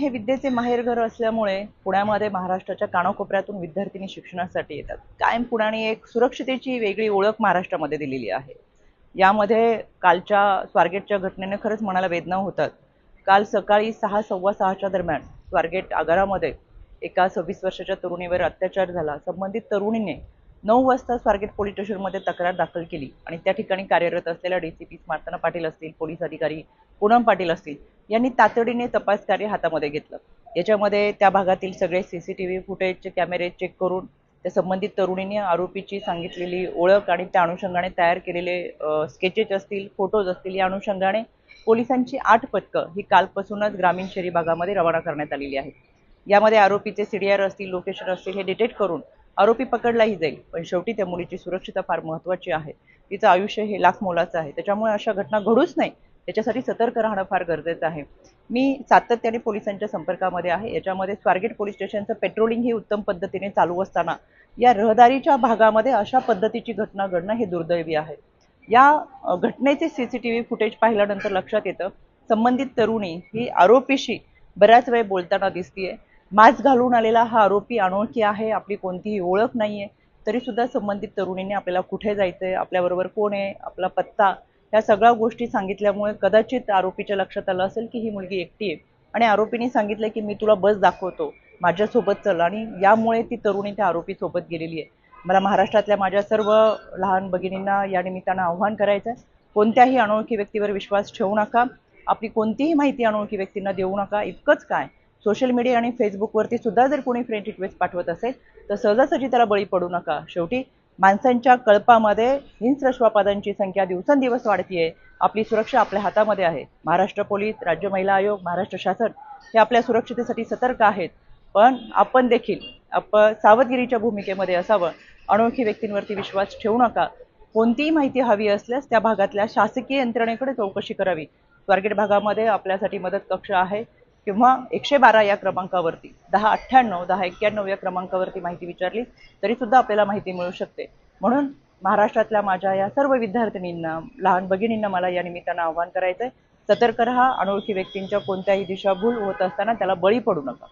हे विद्येचे माहेरघर असल्यामुळे पुण्यामध्ये महाराष्ट्राच्या कानाकोपऱ्यातून विद्यार्थिनी शिक्षणासाठी येतात। कायम पुण्याने एक सुरक्षितेची वेगळी ओळख महाराष्ट्रामध्ये दिलेली आहे। यामध्ये कालच्या स्वारगेटच्या घटनेने खरंच मनाला वेदना होतात। काल सकाळी 6 सव्वा 6च्या दरम्यान स्वारगेट आगारामध्ये एका 26 वर्षाच्या तरुणीवर अत्याचार झाला। संबंधित तरुणीने 9 वाजता स्वारगेट पोलीस स्टेशनमध्ये तक्रार दाखल केली आणि त्या ठिकाणी कार्यरत असलेल्या डीसीपी स्मार्तना पाटील असतील, पोलीस अधिकारी पूनम पाटील असतील यांनी तातडीने तपास कार्य हातामध्ये घेतलं। याच्यामध्ये त्या भागातील सगळे सीसीटीव्ही फुटेजचे कॅमेरे चेक करून त्या संबंधित तरुणीने आरोपीची सांगितलेली ओळख आणि त्या अनुषंगाने तयार केलेले स्केचेस असतील, फोटोज असतील, या अनुषंगाने पोलिसांची 8 पथकं ही कालपासूनच ग्रामीण शहरी भागामध्ये रवाना करण्यात आलेली आहेत। यामध्ये आरोपीचे सीडीआर असतील, लोकेशन असतील हे डिटेक्ट करून आरोपी पकडलाही जाईल। पण शेवटी त्या मुलीची सुरक्षितता फार महत्त्वाची आहे। तिचं आयुष्य हे लाख मोलाचं आहे। त्याच्यामुळे अशा घटना घडूच नाही याच्यासाठी सतर्क राहणं फार गरजेचं आहे। मी सातत्याने पोलिसांच्या संपर्कामध्ये आहे। याच्यामध्ये स्वारगेट पोलीस स्टेशनचं पेट्रोलिंग ही उत्तम पद्धतीने चालू असताना या रहदारीच्या भागामध्ये अशा पद्धतीची घटना घडणं हे दुर्दैवी आहे। या घटनेचे सीसीटीव्ही फुटेज पाहिल्यानंतर लक्षात येतं संबंधित तरुणी ही आरोपीशी बऱ्याच वेळ बोलताना दिसतीये। मास्क घालून आलेला हा आरोपी अनोळखी आहे, आपली कोणतीही ओळख नाहीये, तरी सुद्धा संबंधित तरुणीने आपल्याला कुठे जायचंय, आपल्याबरोबर कोण आहे, आपला पत्ता, या सगळ्या गोष्टी सांगितल्यामुळे कदाचित आरोपीच्या लक्षात आलं असेल की ही मुलगी एकटी आहे आणि आरोपीने सांगितलं की मी तुला बस दाखवतो, माझ्यासोबत चल, आणि यामुळे ती तरुणी त्या आरोपीसोबत गेलेली आहे। मला महाराष्ट्रातल्या माझ्या सर्व लहान भगिनींना या निमित्तानं आव्हान करायचं आहे, कोणत्याही अनोळखी व्यक्तीवर विश्वास ठेवू नका, आपली कोणतीही माहिती अनोळखी व्यक्तींना देऊ नका। इतकंच काय, सोशल मीडिया आणि फेसबुकवरती सुद्धा जर कोणी फ्रेंड रिक्वेस्ट पाठवत असेल तर सहजासहजी त्याला बळी पडू नका। शेवटी माणसांच्या कळपामध्ये हिंस्रश्वापादांची संख्या दिवसेंदिवस वाढतीये। आपली सुरक्षा आपल्या हातामध्ये आहे। महाराष्ट्र पोलीस, राज्य महिला आयोग, महाराष्ट्र शासन हे आपल्या सुरक्षितेसाठी सतर्क आहेत, पण आपण देखील सावधगिरीच्या भूमिकेमध्ये असावं। अनोळखी व्यक्तींवरती विश्वास ठेवू नका। कोणतीही माहिती हवी असल्यास त्या भागातल्या शासकीय यंत्रणेकडे चौकशी करावी। स्वारगेट भागामध्ये आपल्यासाठी मदत कक्ष आहे किंवा 112 या क्रमांकावरती 1098 1091 या क्रमांकावरती माहिती विचारली तरी सुद्धा आपल्याला माहिती मिळू शकते। म्हणून महाराष्ट्रातल्या माझ्या या सर्व विद्यार्थिनींना, लहान भगिनींना मला या निमित्तानं आव्हान करायचंय, सतर्क रहा। अनोळखी व्यक्तींच्या कोणत्याही दिशाभूल होत असताना त्याला बळी पडू नका।